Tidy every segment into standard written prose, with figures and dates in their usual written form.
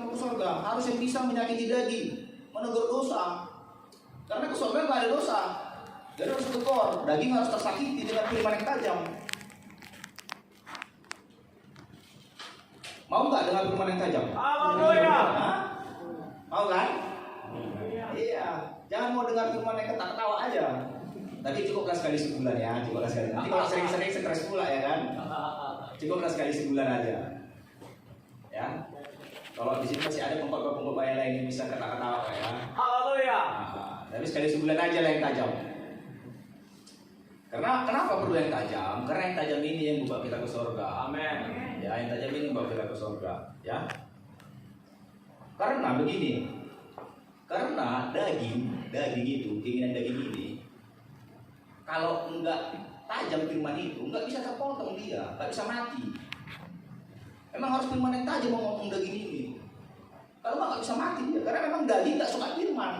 kamu ke surga. Harus yang bisa menyakiti daging, menegur dosa. Karena ke surga nggak ada dosa. Jadi harus tegur, daging harus tersakiti dengan firman yang tajam. Mau nggak dengan firman yang tajam? Haleluya. Mau kan? Iya. Jangan mau dengar firman yang ketawa aja. Tapi cukuplah sekali sebulan ya, cukuplah sekali. Nanti kalau sering-sering stres pula ya kan? Cukuplah sekali sebulan aja. Ya. Kalau di sini masih ada pengkhotbah yang lain yang bisa ketawa-ketawa ya. Haleluya. Tapi sekali sebulan aja lah yang tajam. Karena kenapa perlu yang tajam? Karena yang tajam ini yang membawa kita ke surga. Amin. Ya, yang tajam ini membawa kita ke surga. Ya. Karena begini. Karena daging itu, keinginan daging ini, kalau enggak tajam firman itu, enggak bisa terpotong dia, enggak bisa mati. Memang harus firman yang tajam memotong daging ini. Kalau enggak bisa mati dia, karena memang daging enggak suka firman.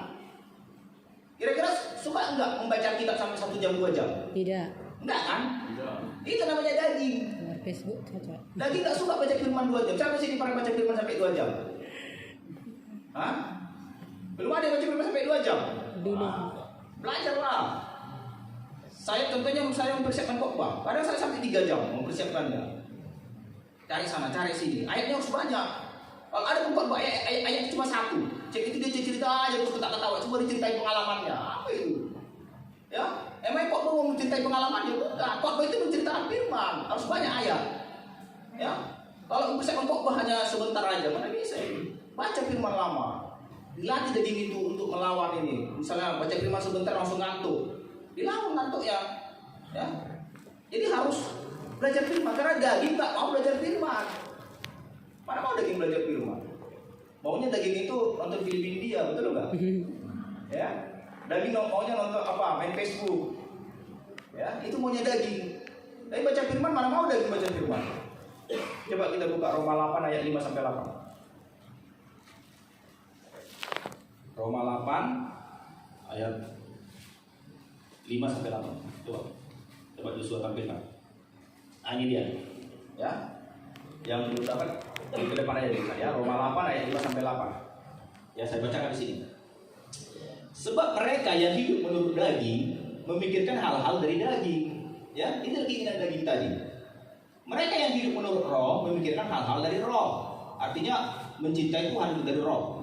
Kira-kira suka enggak membaca kitab sampai 1 jam 2 jam? Tidak. Enggak kan? Tidak. Itu namanya daging. Keluar Facebook saja. Daging enggak suka baca firman 2 jam. Siapa sih pernah baca firman sampai 2 jam? Hah? Belum ada yang baca firman sampai 2 jam? Dulu. Belajarlah. Saya contohnya saya mempersiapkan khotbah. Kadang saya sampai 3 jam mempersiapkannya. Cari sana, cari sini. Ayatnya harus banyak. Kalau ada khotbah ayat cuma 1. Cek itu dia cerita aja terus ketawa-ketawa. Cuma diceritain pengalamannya. Apa itu? Ya, emang khotbah mau mencintai pengalamannya? Bukan. Khotbah itu menceritakan firman. Harus banyak ayat. Ya. Kalau mempersiapkan khotbah hanya sebentar aja, mana bisa ini? Baca firman lama. Dilatih daging itu untuk melawan ini. Misalnya baca firman sebentar langsung ngantuk. Dilawan ngantuk ya. Ya. Jadi harus belajar firman karena daging tak mau belajar firman. Mana mau daging belajar firman? Maunya daging itu nonton film India, betul enggak? Ya. Daging maunya nonton apa? Main Facebook. Ya, itu maunya daging. Tapi baca firman mana mau daging baca firman? Coba kita buka Roma 8 ayat 5 sampai 8. Roma 8 ayat 5 sampai 8. Coba Joshua tampilkan. Ini dia. Ya. Yang belum dapat di depan aja dilihat ya. Roma 8 ayat 5 sampai 8. Ya, saya bacakan di sini. Sebab mereka yang hidup menurut daging memikirkan hal-hal dari daging. Ya, itu keinginan daging tadi. Mereka yang hidup menurut roh memikirkan hal-hal dari roh. Artinya mencintai Tuhan itu dari roh.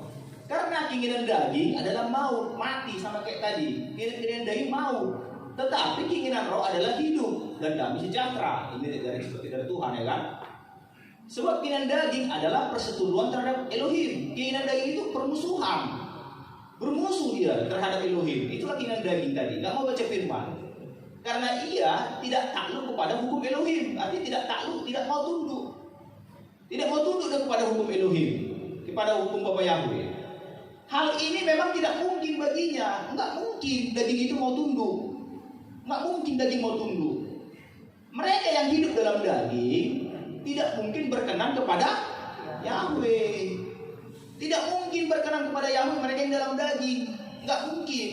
Karena keinginan daging adalah maut, mati sama kayak tadi. Keinginan daging maut. Tetapi keinginan roh adalah hidup dan damai sejahtera. Ini seperti dari Tuhan ya kan? Sebab keinginan daging adalah perseteruan terhadap Elohim. Keinginan daging itu permusuhan. Bermusuh dia terhadap Elohim. Itulah keinginan daging tadi. Gak mau baca firman. Karena ia tidak takluk kepada hukum Elohim. Artinya tidak takluk, tidak mau tunduk. Tidak mau tunduk kepada hukum Elohim. Kepada hukum Bapa Yahweh. Hal ini memang tidak mungkin baginya. Enggak mungkin daging itu mau tunduk. Enggak mungkin daging mau tunduk. Mereka yang hidup dalam daging tidak mungkin berkenan kepada Yahweh. Tidak mungkin berkenan kepada Yahweh mereka yang dalam daging. Enggak mungkin.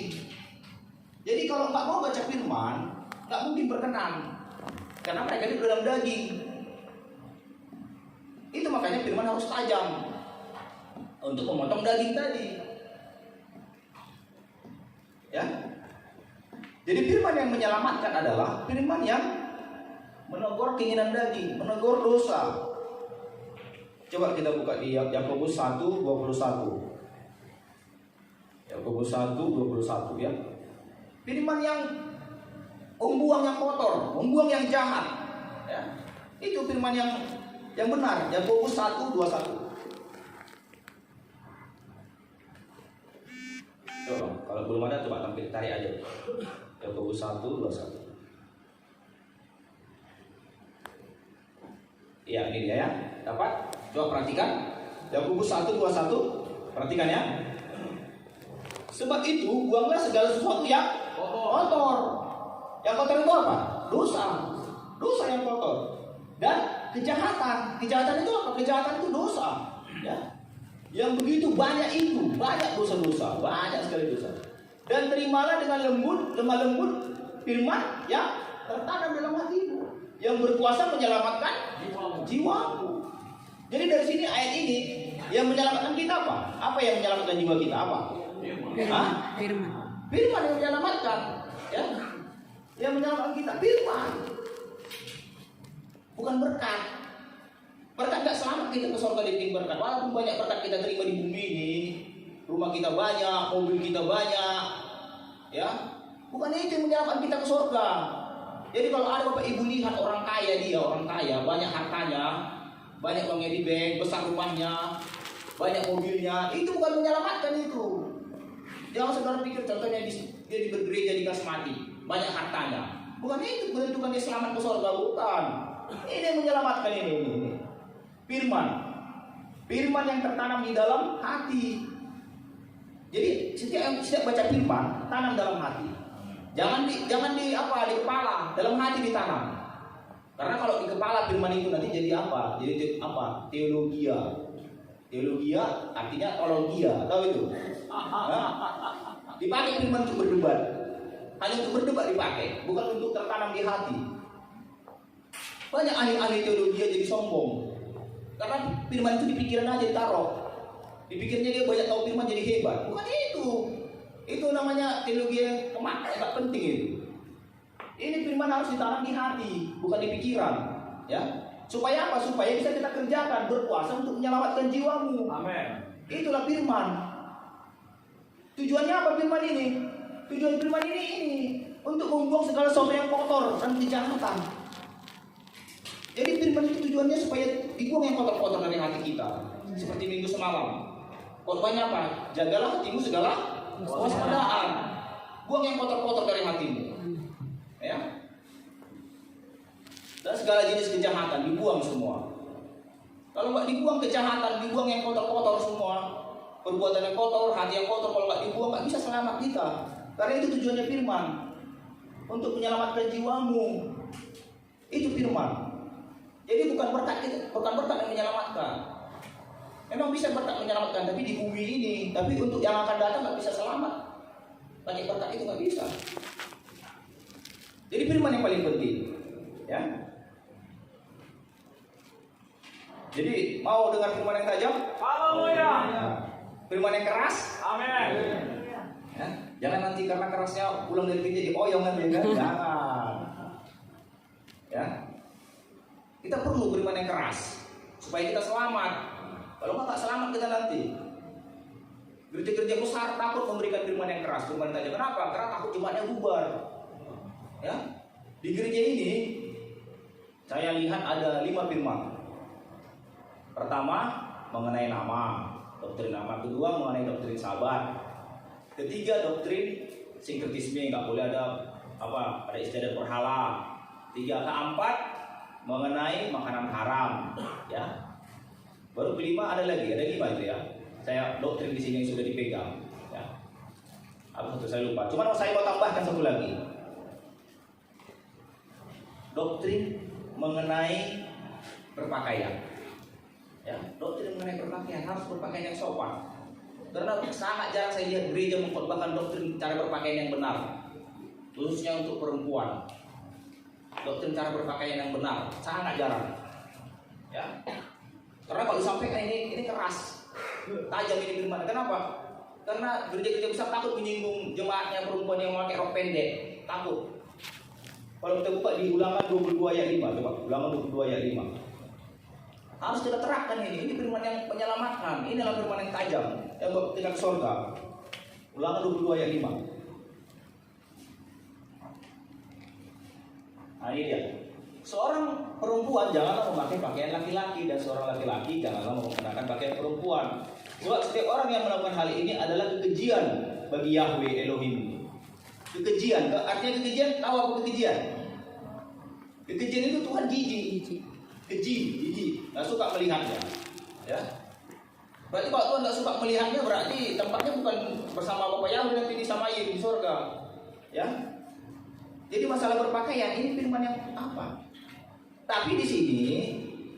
Jadi kalau enggak mau baca firman, enggak mungkin berkenan. Karena mereka hidup dalam daging. Itu makanya firman harus tajam untuk memotong daging tadi. Ya. Jadi firman yang menyelamatkan adalah firman yang menegur keinginan daging, menegur dosa. Coba kita buka di Yakobus 1:21. Yakobus 1:21 ya. Firman yang membuang yang kotor, membuang yang jahat. Ya. Itu firman yang benar. Yakobus 1:21. Coba, kalau belum ada coba tampil tarik aja. Yakobus 1:21. Iya, ini dia ya. Dapat? Coba perhatikan. Yakobus 1:21. Perhatikan ya. Sebab itu buanglah segala sesuatu yang kotor. Yang kotor itu apa? Dosa. Dosa yang kotor. Dan kejahatan. Kejahatan itu apa? Kejahatan itu dosa. Ya. Yang begitu banyak itu, banyak dosa-dosa, banyak sekali dosa. Dan terimalah dengan lemah lembut firman yang tertanam dalam hatimu, yang berkuasa menyelamatkan jiwamu. Jadi dari sini ayat ini Yang menyelamatkan kita apa? Apa yang menyelamatkan jiwa kita? Apa? Firman. Firman yang menyelamatkan. Ya. Yang menyelamatkan kita firman. Bukan berkat. Berkat gak selamat kita ke surga dengan berkat. Walaupun banyak berkat kita terima di bumi ini, rumah kita banyak, mobil kita banyak, ya. Bukan itu yang menyelamatkan kita ke surga. Jadi kalau ada bapak ibu lihat orang kaya, banyak hartanya, banyak uangnya di bank, besar rumahnya, banyak mobilnya, itu bukan menyelamatkan itu. Jangan saudara pikir contohnya dia di bergereja dikasih mati, banyak hartanya. Bukan itu menentukan dia selamat ke surga, bukan. Ini yang menyelamatkan ini. Firman yang tertanam di dalam hati. Jadi setiap baca firman tanam dalam hati. Jangan di kepala, dalam hati ditanam. Karena kalau di kepala firman itu nanti jadi apa? Jadi apa? Teologia. Teologia artinya teologia, tahu itu? Dipakai firman untuk berdebat. Hanya untuk berdebat dipakai, bukan untuk tertanam di hati. Banyak ahli-ahli teologi jadi sombong. Karena firman itu di pikiran aja ditaruh. Dipikirnya dia banyak tahu firman jadi hebat. Bukan itu. Itu namanya teologi yang agak penting itu. Ini firman harus ditanam di hati, bukan di pikiran, ya. Supaya apa? Supaya bisa kita kerjakan, berkuasa untuk menyelamatkan jiwamu. Amin. Itulah firman. Tujuannya apa firman ini? Tujuan firman ini untuk membuang segala sesuatu yang kotor dan kejahatan. Jadi firman itu tujuannya supaya dibuang yang kotor-kotor dari hati kita. Seperti minggu semalam. Khotbahnya apa? Jagalah hatimu segala kewaspadaan. Buang yang kotor-kotor dari hatimu. Ya. Dan segala jenis kejahatan dibuang semua. Kalau nggak dibuang kejahatan, dibuang yang kotor-kotor semua, perbuatan yang kotor, hati yang kotor, kalau nggak dibuang nggak bisa selamat kita. Karena itu tujuannya firman, untuk menyelamatkan jiwamu. Itu firman. Jadi bukan berkat yang menyelamatkan. Memang bisa berkat menyelamatkan, tapi di bumi ini, tapi untuk yang akan datang nggak bisa selamat. Pakai berkat itu nggak bisa. Jadi firman yang paling penting, ya. Jadi mau dengar firman yang tajam? Haleluya. Firman yang keras? Amin. Ya. Jangan nanti karena kerasnya pulang dari kerja dioyong kan? Jangan. Ya. Kita perlu firman yang keras supaya kita selamat. Kalau nggak selamat kita nanti. Gereja-gereja besar takut memberikan firman yang keras, firman yang tajam. Kenapa? Karena takut jemaatnya bubar. Ya, di gereja ini saya lihat ada 5 firman. Pertama mengenai nama, doktrin nama. Kedua mengenai doktrin sahabat. Ketiga doktrin sinkretisme, nggak boleh ada istiadat berhala. Keempat mengenai makanan haram. Ya, baru kelima ada 5 itu ya. Saya doktrin di sini yang sudah dipegang. Ya, apa satu saya lupa. Cuma saya mau tambahkan satu lagi. Doktrin mengenai berpakaian. Ya, doktrin mengenai berpakaian, harus berpakaian yang sopan. Karena sangat jarang saya lihat gereja mengkhotbahkan doktrin cara berpakaian yang benar, khususnya untuk perempuan. Doktrin cara berpakaian yang benar sangat jarang. Ya, karena kalau disampaikan ini keras, tajam ini firman. Kenapa? Karena gereja-gereja besar takut menyinggung jemaatnya perempuan yang memakai rok pendek, takut. Kalau kita buka di Ulangan 22 ayat 5, coba Ulangan 22 ayat 5. Harus kita terapkan ini firman yang menyelamatkan. Ini adalah firman yang tajam yang membawa kita ke surga. Ulangan 22 ayat 5. Nah ini dia. Seorang perempuan janganlah memakai pakaian laki-laki, dan seorang laki-laki janganlah menggunakan pakaian perempuan. Sebab setiap orang yang melakukan hal ini adalah kekejian bagi Yahweh Elohim. Kekejian, artinya kekejian, tahu apa kekejian? Kekejian itu Tuhan jijik. Keji, nggak suka melihatnya. Ya. Berarti kalau Tuhan nggak suka melihatnya, berarti tempatnya bukan bersama Bapak Yahweh nanti disamain di surga. Ya. Jadi masalah berpakaian ini firman yang apa? Tapi di sini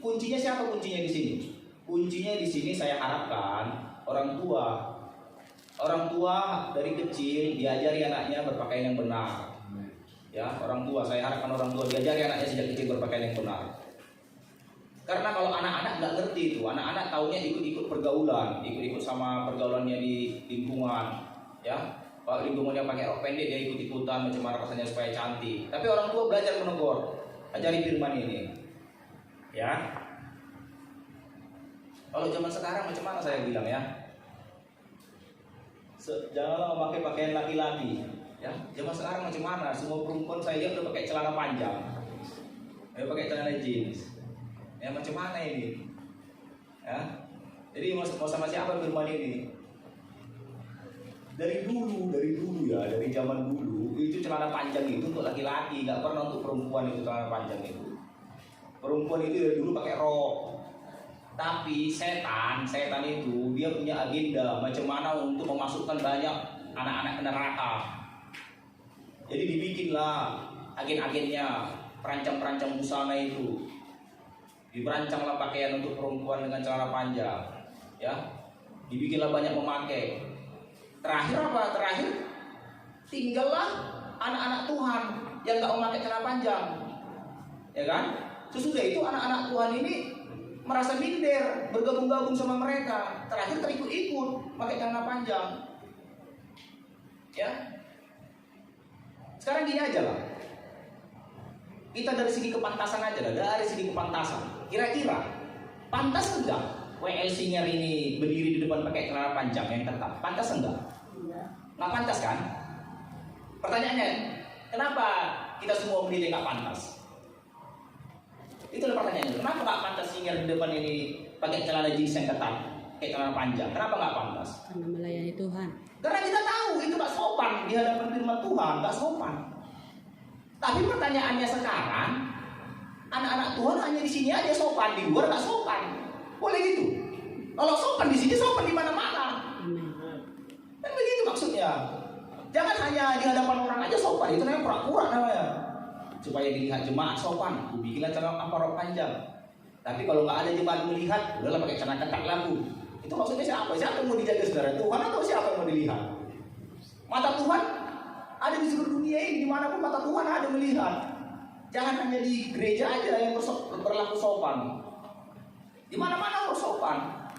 kuncinya siapa kuncinya di sini? Kuncinya di sini saya harapkan orang tua dari kecil diajari anaknya berpakaian yang benar. Ya, orang tua saya harapkan orang tua diajari anaknya sejak kecil berpakaian yang benar. Karena kalau anak-anak nggak ngerti itu, anak-anak taunya ikut-ikut pergaulan, ikut-ikut sama pergaulannya di lingkungan, ya. Kalau lingkungannya pakai rok pendek, dia ikut-ikutan macam mana rasanya supaya cantik. Tapi orang tua belajar menegur, ajari firman ini, ya. Kalau zaman sekarang macam mana saya bilang ya? Janganlah memakai pakaian laki-laki, ya. Zaman sekarang macam mana? Semua perempuan saya lihat udah pakai celana panjang, pakai celana jeans. Ya macam mana ini? Ya. Jadi mau sama siapa firman ini? Dari dulu ya, dari zaman dulu itu celana panjang itu untuk laki-laki, nggak pernah untuk perempuan itu celana panjang itu. Perempuan itu dari dulu pakai rok. Tapi setan itu dia punya agenda macam mana untuk memasukkan banyak anak-anak ke neraka. Jadi dibikinlah agen-agennya, perancang-perancang busana itu. Diberancanglah pakaian untuk perempuan dengan celana panjang, ya. Dibikinlah banyak memakai. Terakhir apa? Terakhir tinggallah anak-anak Tuhan yang nggak memakai celana panjang, ya kan? Sesudah itu anak-anak Tuhan ini merasa minder, bergabung-gabung sama mereka. Terakhir terikut-ikut pakai celana panjang, ya. Sekarang gini aja lah. Kita dari segi kepantasan aja lah, dari segi kepantasan. Kira-kira pantas enggak WL Singer ini berdiri di depan pakai celana panjang yang ketat? Pantas enggak? Nggak pantas kan? Pertanyaannya, kenapa kita semua menilai nggak pantas? Itulah pertanyaannya. Kenapa nggak pantas Singer di depan ini pakai celana jeans yang ketat, pakai celana panjang? Kenapa nggak pantas? Karena melayani Tuhan. Karena kita tahu itu nggak sopan di hadapan firman Tuhan, nggak sopan. Tapi pertanyaannya sekarang, anak-anak Tuhan hanya di sini aja sopan, di luar nggak sopan. Boleh gitu? Kalau sopan di sini, sopan di mana-mana. Kan begitu maksudnya. Jangan hanya di hadapan orang aja sopan, itu namanya pura-pura namanya. Supaya dilihat jemaat sopan, bikinlah celana rok panjang. Tapi kalau nggak ada jemaat melihat, udahlah pakai celana ketat lagu. Itu maksudnya siapa? Siapa yang mau dijaga saudara? Tuhan atau siapa yang mau dilihat? Mata Tuhan ada di seluruh dunia ini, dimanapun mata Tuhan ada melihat. Jangan hanya di gereja aja yang berlaku sopan. Di mana-mana harus sopan.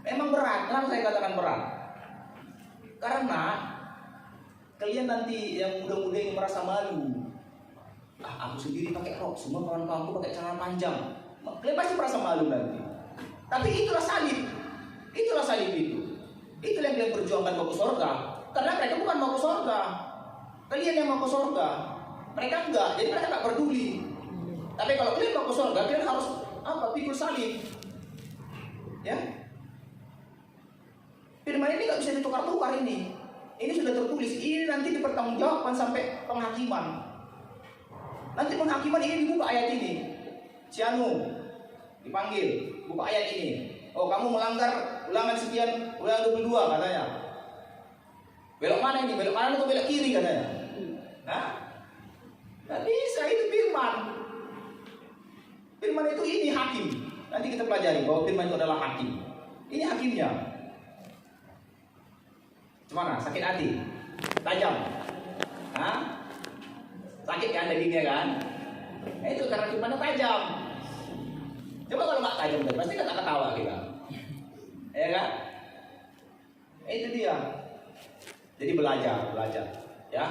Memang berat, kenapa saya katakan berat? Karena kalian nanti yang muda-muda yang merasa malu. Aku sendiri pakai rok, semua kawan-kawanku pakai celana panjang. Kalian pasti merasa malu nanti. Tapi itulah salib. Itulah salib itu. Itulah yang kalian perjuangkan mau ke surga. Karena mereka bukan mau ke surga. Kalian yang mau ke surga. Mereka enggak, jadi mereka enggak peduli. Tapi kalau kalian mau ke surga, kalian harus pikul salib. Ya. Firman ini nggak bisa ditukar-tukar ini. Ini sudah tertulis. Ini nanti dipertanggungjawabkan sampai penghakiman. Nanti penghakiman ini dibuka ayat ini. Si Anu dipanggil, buka ayat ini. Oh, kamu melanggar ulangan sekian, ulangan 22 katanya. Belok mana ini? Belok kanan atau belok kiri katanya? Hah? Nggak bisa, itu firman. Firman itu ini hakim. Nanti kita pelajari bahwa firman itu adalah hakim. Ini hakimnya. Gimana? Sakit hati? Tajam? Hah? Sakit kan dagingnya kan? Itu karena firmannya tajam. Coba kalau nggak tajam, pasti ketawa kita. Ya kan? Itu dia. Jadi belajar. Ya,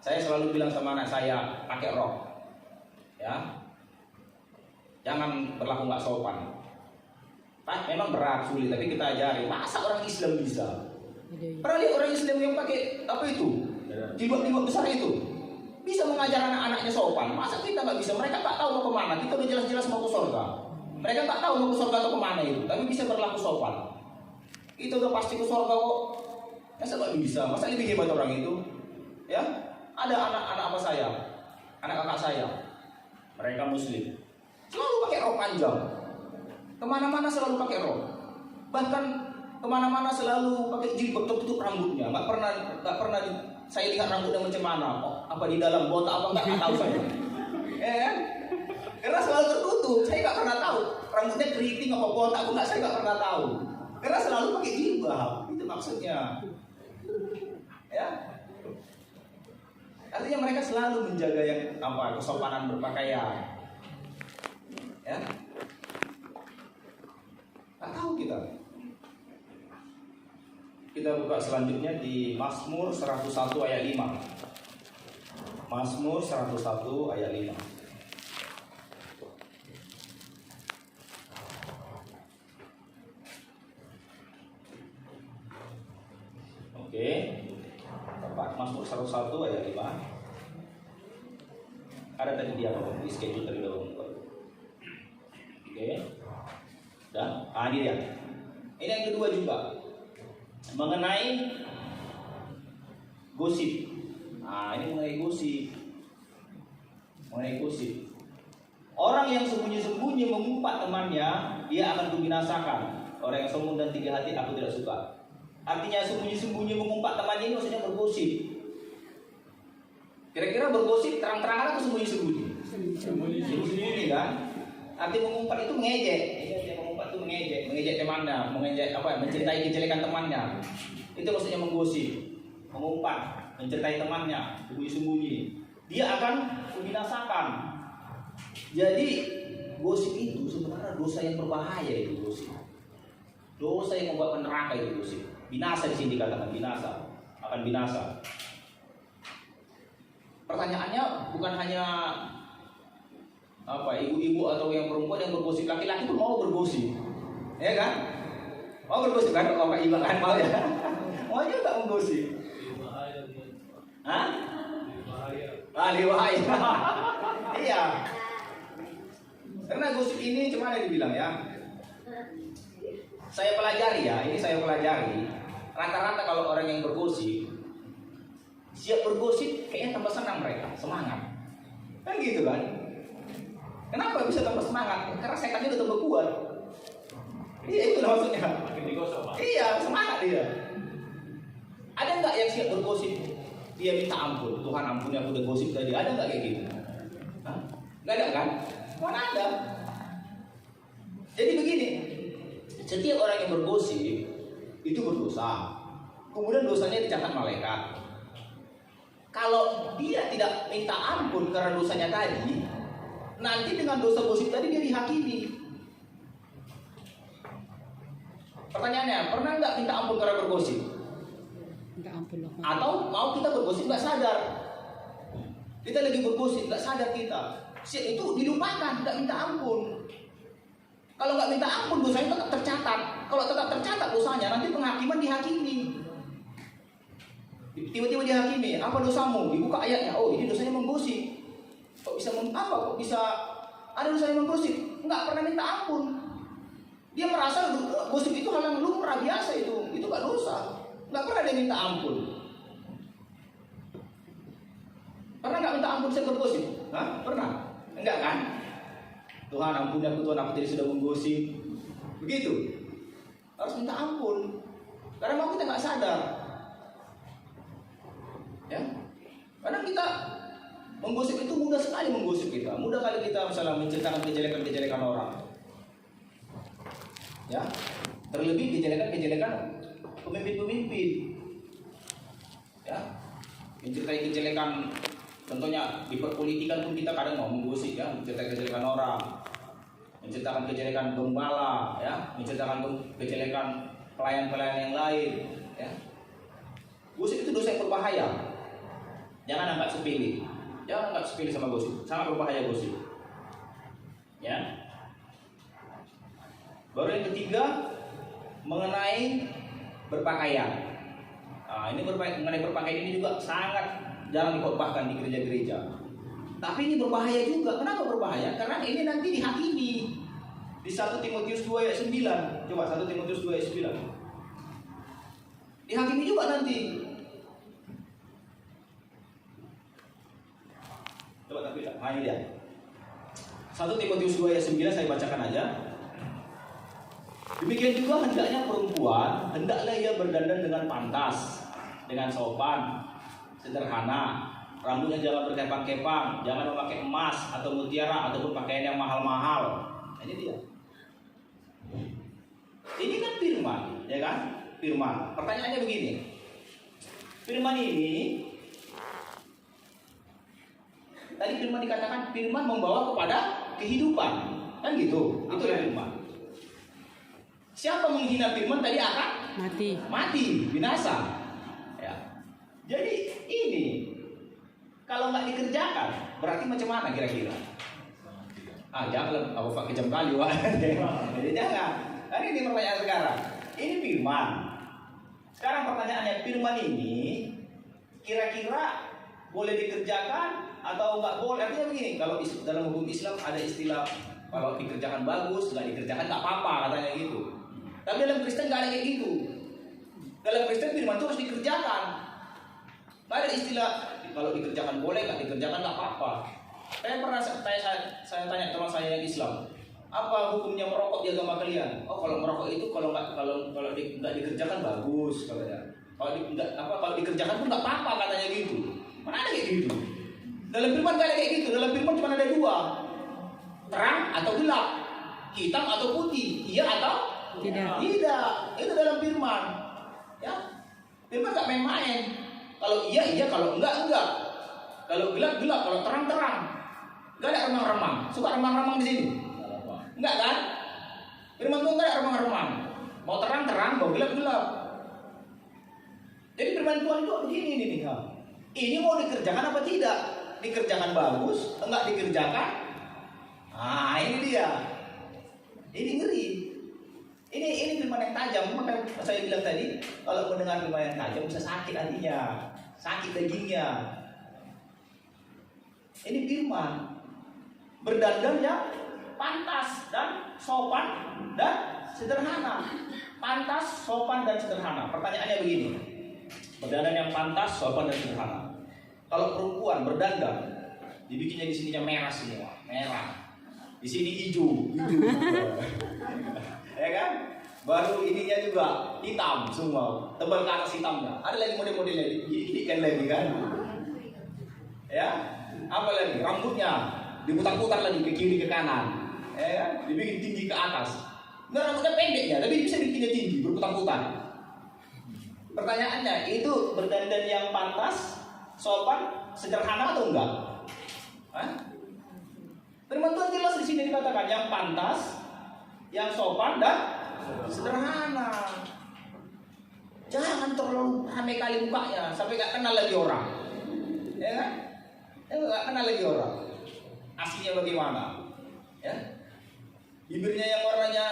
saya selalu bilang sama anak saya, pakai rok. Ya, jangan berlaku nggak sopan. Memang berat, sulit, tapi kita ajari. Masa orang Islam bisa? Pernah lihat orang Islam yang pakai apa itu? Jilbab besar itu bisa mengajar anak-anaknya sopan. Masa kita nggak bisa? Mereka nggak tahu mau kemana. Kita udah jelas-jelas mau ke surga. Mereka nggak tahu mau ke surga atau kemana itu, tapi bisa berlaku sopan. Itu udah pasti ke surga kok. Masa nggak bisa? Masa lebih hebat orang itu? Ya, ada anak-anak apa saya, anak kakak saya, mereka Muslim, selalu pakai rok panjang. Kemana-mana selalu pakai rok. Bahkan kemana-mana selalu pakai jilbab tertutup rambutnya. Nggak pernah saya lihat rambutnya macam mana. Apa di dalam botak apa nggak tahu saya. Karena selalu tertutup. Saya nggak pernah tahu rambutnya keriting apa botak apa nggak. Saya nggak pernah tahu. Karena selalu pakai jilbab. Itu maksudnya. Ya. Artinya mereka selalu menjaga yang kesopanan berpakaian. Ya. Tak tahu kita. Kita buka selanjutnya di Mazmur 101 ayat 5. Mazmur 101 ayat 5. Oke. Tepat Mazmur 101 ayat 5. Ada tadi dia di schedule tadi dahulu. Oke. Dan ini dia. Ini yang kedua juga. Mengenai gosip. Nah, ini mengenai gosip. Mengenai gosip. Orang yang sembunyi-sembunyi mengumpat temannya, dia akan kubinasakan. Orang yang sombong dan tinggi hati aku tidak suka. Artinya sembunyi-sembunyi mengumpat temannya ini maksudnya bergosip. Kira-kira bergosip terang-terangan atau sembunyi-sembunyi? Sembunyi-sembunyi kan? Arti mengumpat itu mengejek. Mengumpat itu mengejek temannya, mencintai kejelekan temannya. Itu maksudnya menggosip, mengumpat, mencintai temannya, sembunyi-sembunyi. Dia akan membinasakan. Jadi gosip itu sebenarnya dosa yang berbahaya itu gosip. Dosa yang membuat neraka itu gosip. Binasa di sini dikatakan binasa, akan binasa. Pertanyaannya bukan hanya ibu-ibu atau yang perempuan yang bergosip, laki-laki pun mau bergosip, ya kan? Mau bergosip kan? Kalau Pak Iba kan mau ya? Mau juga menggosip. Hah? Bahaya. Iya. Karena gosip ini cuma dibilang ya. Saya pelajari. Rata-rata kalau orang yang bergosip, siap bergosip, kayaknya tambah senang mereka, semangat. Kan gitu kan? Kenapa bisa tambah semangat? Karena setannya udah tambah kuat. Iya, itu maksudnya. Iya, semangat dia. Ada nggak yang siap bergosip? Dia minta ampun, Tuhan ampuni aku udah gosip tadi. Ada nggak kayak gitu? Hah? Nggak ada kan? Mana ada? Jadi begini, setiap orang yang bergosip itu berdosa. Kemudian dosanya dicatat malaikat. Kalau dia tidak minta ampun karena dosanya tadi, nanti dengan dosa gosip tadi dia dihakimi. Pertanyaannya, pernah nggak minta ampun karena bergosip? Minta ampun loh. Atau mau kita bergosip nggak sadar? Kita lagi bergosip nggak sadar kita. Itu dilupakan, nggak minta ampun. Kalau nggak minta ampun dosanya tetap tercatat. Kalau tetap tercatat dosanya, nanti penghakiman dihakimi. Tiba-tiba dihakimi, apa dosamu? Dibuka ayatnya, oh ini dosanya menggosip. Kok bisa ada dosanya menggosip? Nggak pernah minta ampun. Dia merasa gosip itu hal yang lumrah biasa itu nggak dosa. Nggak pernah dia minta ampun. Pernah nggak minta ampun saya bergosip? Hah? Pernah? Enggak kan? Tuhan ampuni aku, Tuhan aku tadi sudah menggosip. Begitu. Harus minta ampun. Karena mau kita nggak sadar. Ya, karena kita menggosip itu mudah sekali menggosip kita. Mudah kali kita misalnya menceritakan kejelekan orang. Ya, terlebih kejelekan pemimpin-pemimpin. Ya, menceritakan kejelekan. Contohnya di perpolitikan pun kita kadang mau menggosip ya, menceritakan kejelekan orang, menceritakan kejelekan gembala, ya, menceritakan kejelekan pelayan-pelayan yang lain. Ya, gosip itu dosa yang berbahaya. Jangan anggap sepele. Jangan anggap sepele sama gosip. Sangat berbahaya gosip. Ya. Baru yang ketiga mengenai berpakaian. Nah, ini mengenai berpakaian ini juga sangat jarang dikhotbahkan di gereja-gereja. Tapi ini berbahaya juga. Kenapa berbahaya? Karena ini nanti dihakimi. Di 1 Timotius 2 ayat 9. Coba 1 Timotius 2 ayat 9. Dihakimi juga nanti. Coba tak bilang. Ini dia. 1 Timotius 2 ayat 9 saya bacakan aja. Demikian juga hendaknya perempuan, hendaklah ia berdandan dengan pantas, dengan sopan, sederhana, rambutnya jangan berkepang-kepang, jangan memakai emas atau mutiara ataupun pakaian yang mahal-mahal. Ini dia. Ini kan firman, ya kan? Firman. Pertanyaannya begini. Firman ini tadi firman dikatakan firman membawa kepada kehidupan. Kan gitu. Itu firman. Siapa menghina firman tadi akan mati, binasa. Ya. Jadi ini kalau nggak dikerjakan, berarti macam mana kira-kira? Jangan aku pakai kejam kali, Wak. Jadi jangan. Nah, ini pertanyaan sekarang. Ini firman. Sekarang pertanyaannya, firman ini kira-kira boleh dikerjakan atau nggak boleh? Artinya begini, kalau dalam hukum Islam ada istilah kalau dikerjakan bagus, nggak dikerjakan nggak apa-apa, katanya gitu. Tapi dalam Kristen nggak ada kayak gitu. Dalam Kristen firman itu harus dikerjakan. Nggak ada istilah kalau dikerjakan boleh, nggak dikerjakan nggak apa-apa. Saya pernah saya tanya teman saya yang Islam, apa hukumnya merokok di agama kalian? Oh, kalau merokok itu kalau nggak dikerjakan bagus, katanya. Kalau dikerjakan pun nggak apa-apa, katanya gitu. Mana ada kayak gitu? Dalam firman nggak ada kayak gitu. Dalam firman cuma ada dua, terang atau gelap, hitam atau putih, iya atau tidak. Itu dalam firman. Ya, firman nggak main-main. Kalau iya, kalau enggak. Kalau gelap, kalau terang. Enggak ada remang-remang. Suka remang-remang di sini? Enggak kan? Firman Tuhan enggak ada remang-remang. Mau terang, mau gelap. Jadi firman Tuhan itu begini nih. Ini mau dikerjakan apa tidak? Dikerjakan bagus, enggak dikerjakan? Ini dia. Ini ngeri. Ini firman yang tajam. Maka saya bilang tadi, kalau mendengar firman yang tajam bisa sakit hatinya, sakit dagingnya. Ini firman berdandan yang pantas dan sopan dan sederhana. Pantas, sopan dan sederhana. Pertanyaannya begini. Berdandan yang pantas, sopan dan sederhana. Kalau perempuan berdandan, dibikinnya di sininya merah semua, merah. Di sini hijau. Ya kan? Baru ininya juga hitam semua, tebal ke atas hitamnya. Ada lagi model-modelnya, kan lagi kan? Ya, apa lagi? Rambutnya diputar-putar lagi ke kiri ke kanan, ya, dibikin tinggi ke atas. Nggak, rambutnya pendek ya, tapi bisa bikinnya tinggi, berputar-putar. Pertanyaannya, itu berdandan yang pantas, sopan, sederhana atau enggak? Firman Tuhan jelas di sini dikatakan yang pantas, yang sopan dan sederhana. Jangan terlalu ramai kali mukanya sampai nggak kenal lagi orang, ya kan? Nggak kenal lagi orang. Aslinya bagaimana? Ya, bibirnya yang warnanya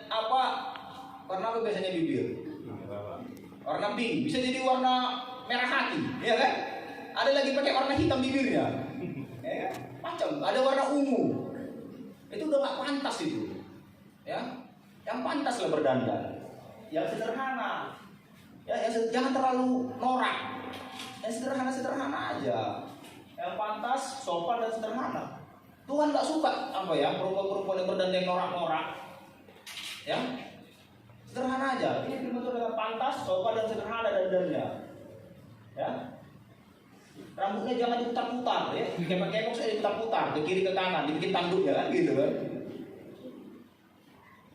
apa? Warna apa biasanya bibir? Warna pink, bisa jadi warna merah hati, ya kan? Ada lagi pakai warna hitam bibirnya, ya kan? Macam ada warna ungu. Itu udah nggak pantas itu, ya. Yang pantas lah berdandan, yang sederhana, ya, jangan terlalu norak, yang sederhana aja, yang pantas, sopan dan sederhana. Tuhan nggak suka apa ya perempuan-perempuan yang berdandan norak-norak, ya, sederhana aja. Ini firman Tuhan pantas, sopan dan sederhana dandannya, ya. Rambutnya jangan diputar-putar, ya, kepok-kepok saya diputar-putar ke kiri ke kanan, dibikin tanduk ya kan, gitu kan.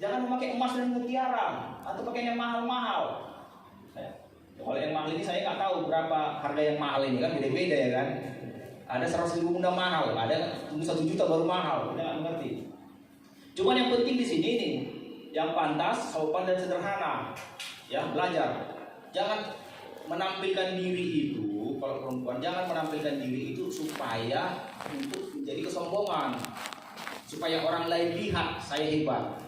Jangan memakai emas dan mutiara atau pakai yang mahal-mahal. Kalau yang mahal ini saya nggak tahu berapa harga yang mahal ini kan, beda-beda ya kan. Ada 100.000 udah mahal, ada 1 juta baru mahal, kita nggak mengerti. Cuman yang penting di sini nih, yang pantas, sopan dan sederhana. Ya, belajar. Jangan menampilkan diri itu, kalau perempuan jangan menampilkan diri itu supaya untuk menjadi kesombongan, supaya orang lain lihat saya hebat.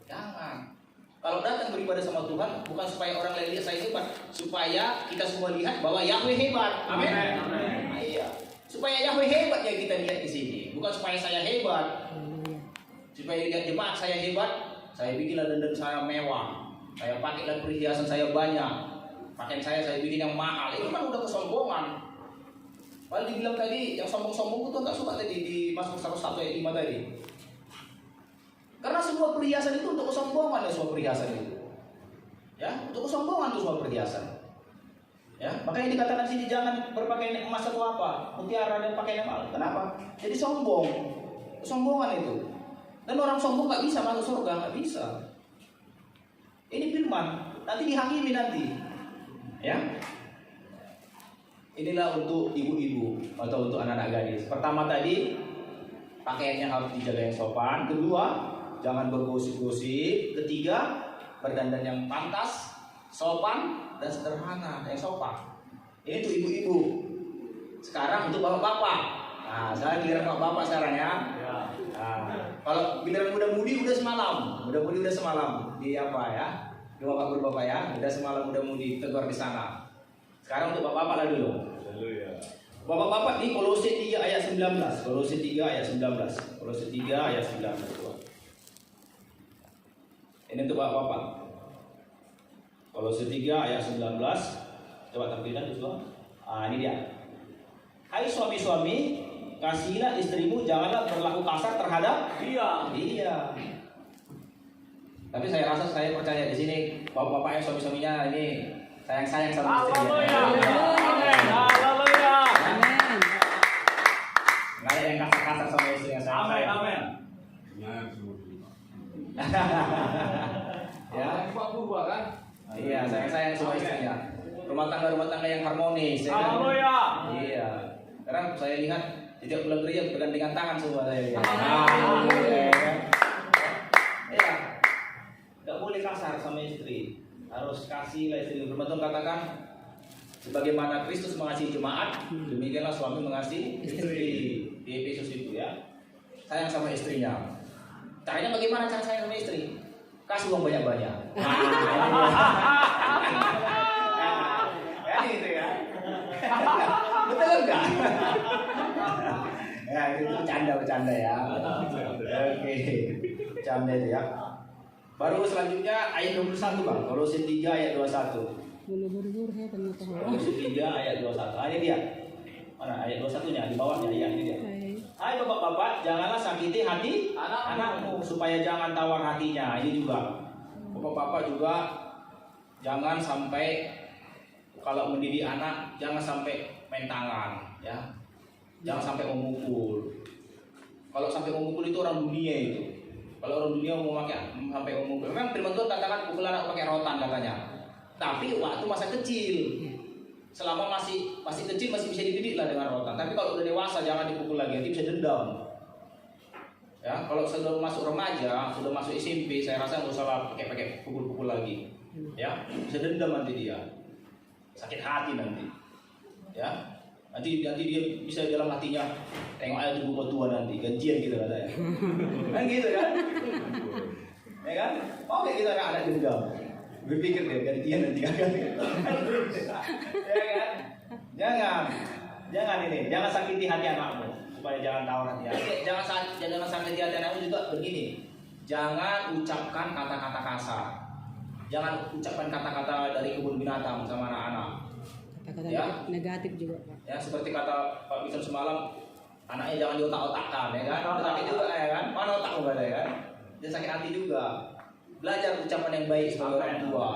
Jangan. Kalau datang beribadah sama Tuhan bukan supaya orang lain lihat saya hebat, supaya kita semua lihat bahwa Yahweh hebat. Amin. Nah, iya. Supaya Yahweh hebat yang kita lihat di sini, bukan supaya saya hebat. Supaya lihat jemaat saya hebat, saya bikinlah dandan saya mewah, saya pakailah perhiasan saya banyak, pakaian saya bikin yang mahal. Itu kan udah kesombongan. Padahal dibilang tadi yang sombong-sombong itu nggak suka tadi di Mazmur 101 ayat 5 tadi. Karena semua perhiasan itu untuk kesombongan ya, semua perhiasan itu. Ya, untuk kesombongan itu semua perhiasan. Ya, makanya dikatakan sini jangan berpakaian emas atau apa, mutiara dan pakaian yang mahal. Kenapa? Jadi sombong. Kesombongan itu. Dan orang sombong nggak bisa masuk surga, nggak bisa. Ini firman, nanti dihakimi nanti. Ya. Inilah untuk ibu-ibu atau untuk anak-anak gadis. Pertama tadi pakaiannya harus dijaga yang sopan. Kedua, jangan bergosip-gosip. Ketiga, berdandan yang pantas, sopan dan sederhana, yang sopan. Ini untuk ibu-ibu. Sekarang untuk bapak-bapak. Nah, sekarang giliran bapak-bapak sekarang ya. Nah, kalau giliran muda-mudi udah semalam. Muda-mudi udah semalam di apa ya? Di bapak-bapak ya, udah semalam muda-mudi tegur di sana. Sekarang untuk bapak-bapak lah dulu. Bapak-bapak di Kolose 3 ayat 19. Kolose 3 ayat 19. Kolose 3 ayat 19. Ini untuk bapak-bapak. Kolose 3 ayat 19. Coba tampilkan itu. Ini dia. Hai suami-suami, kasihilah istrimu, janganlah berlaku kasar terhadap dia. Iya. Tapi saya rasa, saya percaya di sini bapak-bapak yang suami-suaminya ini sayang-sayang sama istrinya. Haleluya. Amin. Nggak ada yang kasar-kasar sama istrinya. Sayang-sayang. Amin. Ya. Pak Purba kan? Iya, sayang-sayang sama istrinya. Rumah tangga yang harmonis. Ya kan? Haleluya. Iya. Sekarang saya lihat setiap pulang gereja bergandengan tangan semua saya lihat. Amin. Iya. Gak boleh kasar sama istri. Harus kasih lah istri. Firman Tuhan katakan, sebagaimana Kristus mengasihi jemaat, demikianlah suami mengasihi istri. Di Efesus itu ya. Sayang sama istrinya. Caranya bagaimana cara sayang sama istri? Kasih uang banyak-banyak. Ya gitu ya. Betul enggak? Ya itu bercanda ya. Oke. Bercanda itu ya. Baru selanjutnya ayat 21 Bang. Kolose 3 ayat 21. Buru-buru ya ternyata. Kolose 3 ayat 21. Ini dia. Mana ayat 21-nya di bawahnya ya, ini dia. Hai bapak-bapak, janganlah sakiti hati anakmu supaya jangan tawar hatinya. Ini juga. Bapak-bapak juga jangan sampai kalau mendidik anak jangan sampai main tangan, ya. Jangan sampai memukul. Kalau sampai memukul itu orang dunia itu. Kalau orang dunia mau pakai sampai memukul. Memang firman Tuhan katakan pukul anak pakai rotan katanya. Tapi waktu masa kecil. Selama masih kecil masih bisa dididik lah dengan rotan. Tapi kalau udah dewasa jangan dipukul lagi, nanti bisa dendam. Ya, kalau sudah masuk remaja, sudah masuk SMP, saya rasa nggak usah pakai pukul-pukul lagi. Ya, bisa dendam nanti dia, sakit hati nanti. Ya, nanti dia bisa dalam hatinya tengok aja tubuh tua nanti gajian gitu katanya. Kan gitu kan? Ya kan? Mau nggak kita anak dendam? Berpikir deh gantian nanti kagak. Ya kan? Jangan ini, jangan sakiti hati anakmu supaya jangan tawar hati. Jangan sakiti hati anakmu juga begini. Jangan ucapkan kata-kata kasar. Jangan ucapkan kata-kata dari kebun binatang sama anak-anak. Kata-kata Ya. negatif juga, Pak. Ya seperti kata Pak Bison semalam, anaknya jangan diotak-otakkan, ya kan? Sakit juga ya kan? Mana otakmu kata ya kan? Dia sakit hati juga. Belajar ucapan yang baik sebagai orang tua.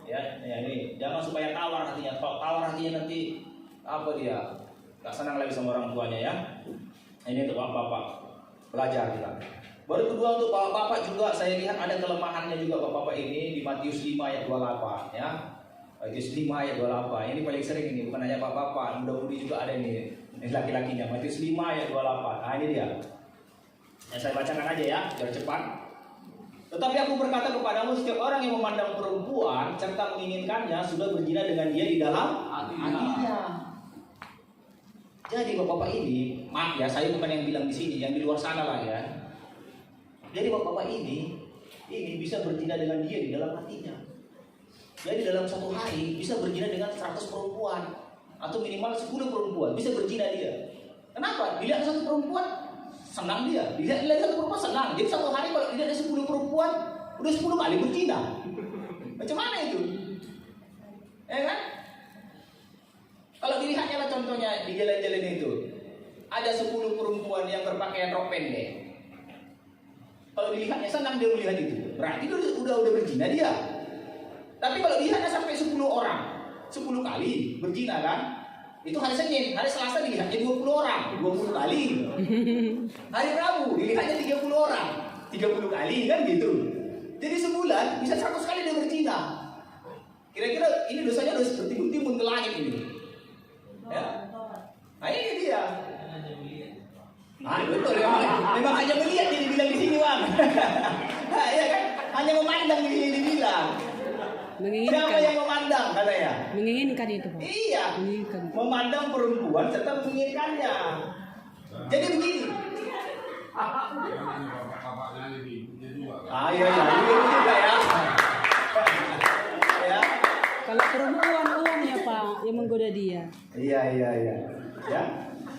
Ya ini jangan supaya tawar hatinya. Kalau tawar hatinya nanti apa dia? Gak senang lagi sama orang tuanya ya. Ini untuk bapak-bapak belajar kita. Baru kedua untuk bapak-bapak juga saya lihat ada kelemahannya juga bapak-bapak ini di Matius 5 ayat 28 ya. Matius 5 ayat 28. Ini paling sering ini, bukan hanya bapak-bapak, muda-mudi juga ada ini laki-lakinya. Matius 5 ayat 28. Nah ini dia. Ya, saya bacakan aja ya, biar cepat. Tetapi aku berkata kepadamu, setiap orang yang memandang perempuan serta menginginkannya sudah berzina dengan dia di dalam hatinya. Jadi bapak-bapak ini, maaf ya, saya bukan yang bilang di sini, yang di luar sana lah ya. Jadi bapak-bapak ini bisa berzina dengan dia di dalam hatinya. Jadi dalam satu hari bisa berzina dengan 100 perempuan atau minimal 10 perempuan bisa berzina dia. Kenapa? Dilihat satu perempuan senang dia, dilihat satu perempuan senang. Jadi satu hari kalau dilihat ada 10 perempuan udah 10 kali berzina. Macam mana itu? Ya kan? Kalau dilihatnya lah contohnya di jalan-jalan itu ada 10 perempuan yang berpakaian rok pendek. Kalau dilihatnya senang dia melihat itu, berarti udah berzina dia. Tapi kalau dilihatnya sampai 10 orang, 10 kali berzina kan? Itu hari Senin, hari Selasa dilihatnya 20 orang, 20 kali. Hari Rabu dilihatnya 30 orang, 30 kali kan gitu. Jadi sebulan bisa 100 kali dia berzina. Kira-kira ini dosanya udah seperti timbun ke langit ini. Ya. Nah ini dia. Betul ya, memang hanya melihat ini bilang di sini bang. Nah, ya kan, Hanya memandang ini dibilang. Siapa Menginginkan. yang memandang katanya? Menginginkan itu, Pak. Iya. Menginginkan. Memandang perempuan serta menginginkannya. Jadi begini. Bapaknya ini ibunya juga. Iya, ini juga ya. Ya. Kalau perempuan uangnya, Pak, yang menggoda dia. Iya. Ya.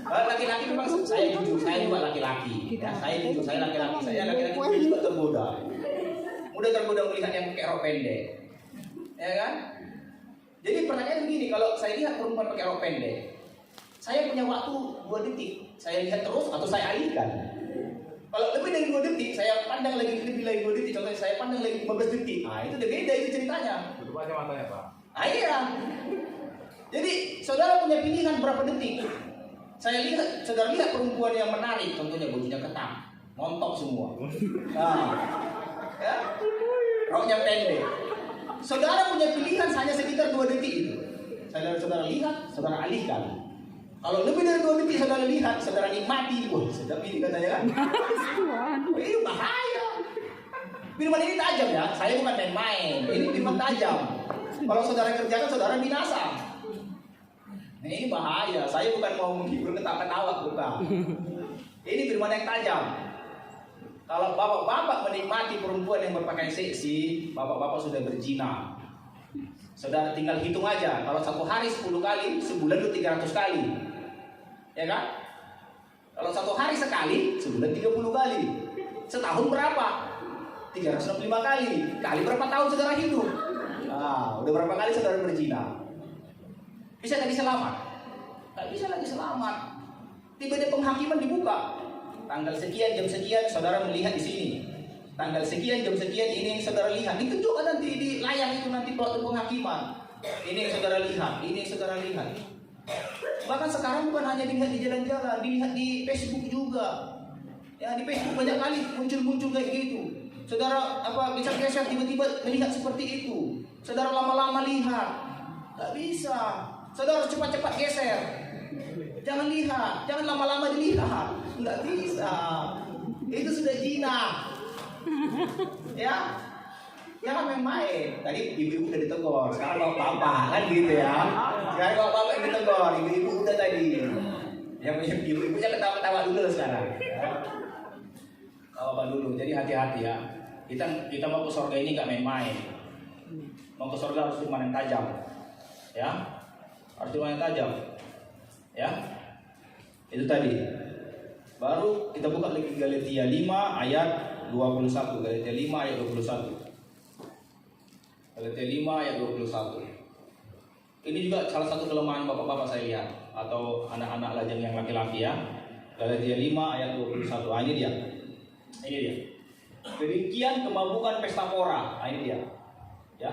Kalau laki-laki memang saya jujur, saya juga laki-laki. Ya, saya jujur, saya laki-laki mudah juga tergoda. Mudah tergoda melihat yang pakai rok pendek. Ya kan? Jadi pertanyaan begini, kalau saya lihat perempuan pakai rok pendek, saya punya waktu 2 detik. Saya lihat terus atau saya alihkan. Kalau lebih dari 2 detik, saya pandang lagi lebih dari 2 detik. Contohnya saya pandang lagi 15 detik. Itu udah beda itu ceritanya. Tutup aja matanya, Pak. Iya. Jadi saudara punya pilihan berapa detik. Saudara lihat perempuan yang menarik, contohnya bajunya ketat, montok semua. Nah, ya, roknya pendek. Saudara punya pilihan hanya sekitar 2 detik itu. Saudara lihat, saudara alihkan. Kalau lebih dari 2 detik saudara lihat, saudara nikmati. Wah, sedap ini katanya kan? Ini bahaya. Firman ini tajam ya. Saya bukan main-main. Ini firman tajam. Kalau saudara kerjakan, saudara binasa. Ini bahaya. Saya bukan mau menghibur ketawa-ketawa, bukan. Ini firman yang tajam. Kalau bapak-bapak menikmati perempuan yang berpakaian seksi, bapak-bapak sudah berzina. Saudara tinggal hitung aja. Kalau 1 hari 10 kali, sebulan itu 300 kali. Ya kan? Kalau 1 hari sekali, sebulan 30 kali. Setahun berapa? 365 kali. Kali berapa tahun saudara hidup? Nah, udah berapa kali saudara berzina? Bisa lagi selamat? Tak bisa lagi selamat. Tiba-tiba penghakiman dibuka. Tanggal sekian, jam sekian, saudara melihat di sini. Tanggal sekian, jam sekian, ini yang saudara lihat. Ditunjukkan nanti di layar itu nanti waktu penghakiman. Ini yang saudara lihat, ini yang saudara lihat. Bahkan sekarang bukan hanya dilihat di jalan-jalan, dilihat di Facebook juga. Ya, di Facebook banyak kali muncul-muncul kayak gitu. Saudara geser-geser tiba-tiba melihat seperti itu. Saudara lama-lama lihat. Tak bisa. Saudara cepat-cepat geser. Jangan lihat, jangan lama-lama dilihat. Nggak bisa. Itu sudah zina. Ya, jangan main-main. Tadi ibu-ibu udah ditegur, sekarang bapak-bapak kan gitu ya. Sekarang bapak-bapak yang ditegur, ibu-ibu udah tadi. Yang ibu-ibunya ketawa-ketawa dulu sekarang. Bapak dulu, jadi hati-hati ya. Kita mau ke surga ini nggak main-main. Mau ke surga harus firman yang tajam. Ya, harus firman yang tajam. Ya, itu tadi. Baru kita buka lagi Galatia 5 ayat 21. Galatia 5 ayat 21. Galatia 5 ayat 21. Ini juga salah satu kelemahan bapak-bapak saya lihat, atau anak-anak lajang yang laki-laki ya. Galatia 5 ayat 21. Ini dia. Ini dia. Kedengkian, kemabukan, pesta pora. Ini dia. Ya.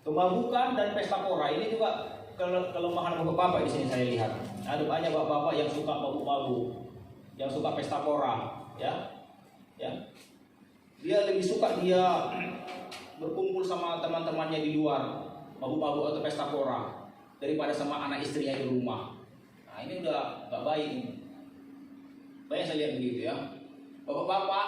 Kemabukan dan pesta pora ini juga kelemahan bapak-bapak di sini saya lihat. Ada banyak bapak-bapak yang suka mabuk-mabuk, yang suka pesta pora, ya. Ya. Dia lebih suka dia berkumpul sama teman-temannya di luar, mabuk-mabuk atau pesta pora, daripada sama anak istrinya di rumah. Nah, ini udah gak baik. Banyak saya lihat begitu ya. Bapak-bapak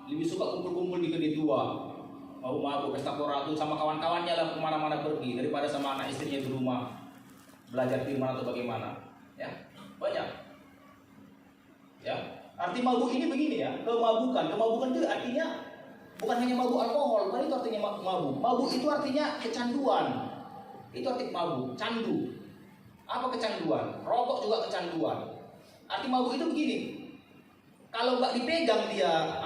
lebih suka kumpul-kumpul di kedai tua, mabuk-mabuk pesta pora itu sama kawan-kawannya lah kemana-mana pergi, daripada sama anak istrinya di rumah belajar firman atau bagaimana. Ya, banyak. Ya, arti mabuk ini begini ya, kemabukan. Kemabukan itu artinya bukan hanya mabuk alkohol, bukan itu artinya mabuk. Mabuk itu artinya kecanduan. Itu arti mabuk, candu. Apa kecanduan? Rokok juga kecanduan. Arti mabuk itu begini. Kalau nggak dipegang dia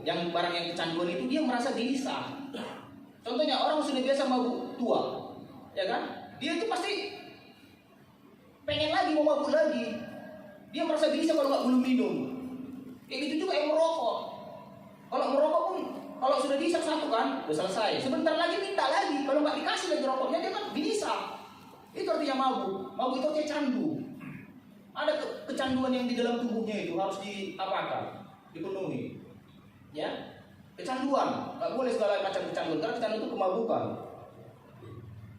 yang barang yang kecanduan itu, dia merasa gelisah. Contohnya orang sudah biasa mabuk tua, ya kan? Dia itu pasti pengen lagi mau mabuk lagi. Dia merasa gelisah kalau nggak belum minum. Kayak gitu juga yang merokok. Kalau merokok pun, kalau sudah dihisap satu kan, udah selesai. Sebentar lagi minta lagi. Kalau nggak dikasih lagi rokoknya, dia kan gelisah. Itu artinya mabuk. Mabuk itu artinya candu. Ada kecanduan yang di dalam tubuhnya itu harus diapakan, dipenuhi. Ya, kecanduan. Nggak boleh segala macam kecanduan. Karena kecanduan itu kemabukan.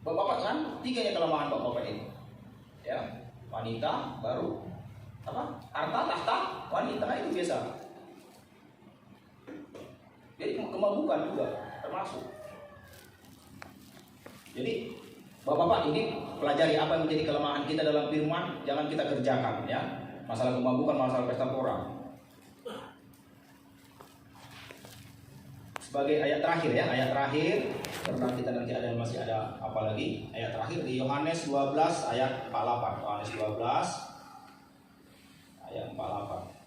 Bapak-bapak kan, 3 kelemahan bapak-bapak ini. Ya, wanita baru apa? Harta, tahta, wanita itu biasa. Jadi kemabukan juga. masuk. Jadi Bapak-bapak, ini pelajari apa yang menjadi kelemahan kita dalam firman, jangan kita kerjakan ya. Masalah kemabukan, masalah pesta pora. Sebagai ayat terakhir ya, ayat terakhir karena kita nanti masih ada apa lagi? Ayat terakhir di Yohanes 12 ayat 48. Yohanes 12 ayat 48.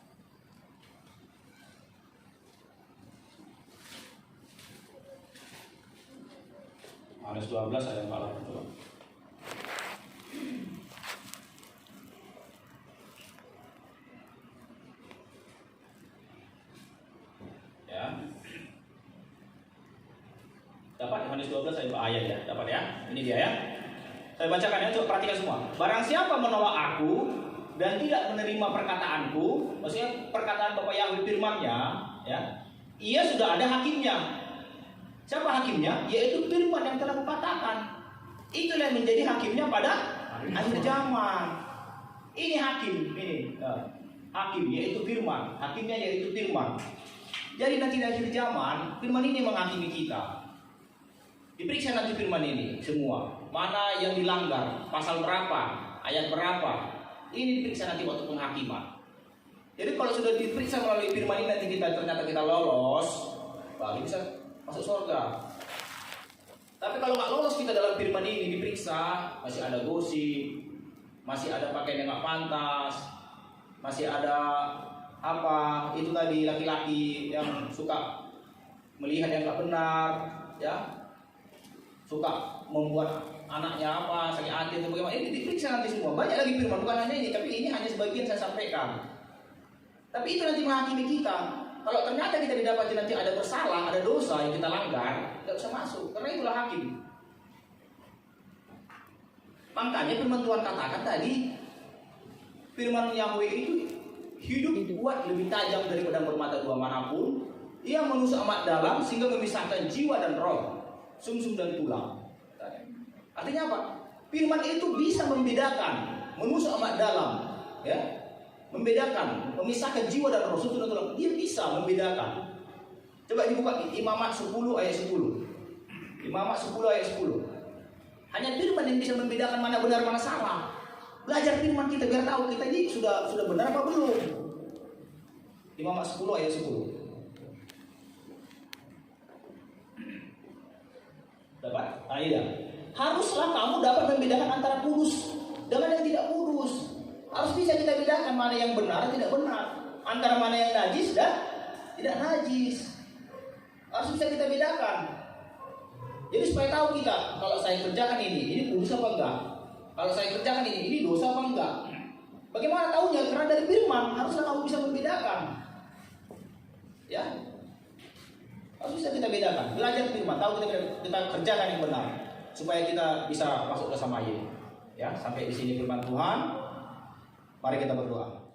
Yohanes 12 ayat 48 coba. Ya. Dapat Yohanes 12 ayat ya, dapat ya. Ini dia ya. Saya bacakan ya, coba perhatikan semua. Barang siapa menolak aku dan tidak menerima perkataanku, maksudnya perkataan Bapak Yahweh firman-Nya, ya. Ia sudah ada hakimnya. Siapa hakimnya? Yaitu firman yang telah kukatakan. Itulah yang menjadi hakimnya pada akhir zaman. Ini hakim, ini hakim yaitu firman. Hakimnya yaitu firman. Jadi nanti di akhir zaman firman ini menghakimi kita. Diperiksa nanti firman ini semua. Mana yang dilanggar, pasal berapa, ayat berapa. Ini diperiksa nanti waktu penghakiman. Jadi kalau sudah diperiksa melalui firman ini nanti ternyata kita lolos, baru bisa masuk surga. Tapi kalau nggak lolos kita dalam firman ini diperiksa, masih ada gosip, masih ada pakaian yang nggak pantas, masih ada apa itu tadi laki-laki yang suka melihat yang nggak benar, ya, suka membuat anaknya apa sakit hati atau bagaimana, ini diperiksa nanti semua. Banyak lagi firman, bukan hanya ini, tapi ini hanya sebagian saya sampaikan. Tapi itu nanti menghakimi kita. Kalau ternyata kita didapati nanti ada bersalah, ada dosa yang kita langgar, tidak bisa masuk, karena itulah hakim. Makanya firman Tuhan katakan tadi, firman Yahweh itu hidup kuat, lebih tajam daripada bermata dua manapun. Ia menusuk amat dalam sehingga memisahkan jiwa dan roh, sumsum dan tulang. Artinya apa? Firman itu bisa membedakan, menusuk amat dalam, ya. Membedakan, memisahkan jiwa dan roh, sumsum dan tulang. Dia bisa membedakan. Coba dibuka Imamat 10 ayat 10. Imamat 10 ayat 10. Hanya firman yang bisa membedakan mana benar mana salah. Belajar firman kita biar tahu kita ini sudah benar apa belum. Imamat 10 ayat 10. Dapat? Iya. Haruslah kamu dapat membedakan antara kudus dengan yang tidak kudus. Harus bisa kita bedakan mana yang benar dan tidak benar, antara mana yang najis dan tidak najis. Harus bisa kita bedakan. Jadi supaya tahu kita, kalau saya kerjakan ini kudus apa enggak? Kalau saya kerjakan ini dosa apa enggak? Bagaimana tahunya? Karena dari firman haruslah kamu bisa membedakan. Ya, harus bisa kita bedakan. Belajar firman, tahu kita kerjakan yang benar, supaya kita bisa masuk bersama Yesus. Ya, sampai di sini firman Tuhan. Mari kita berdoa.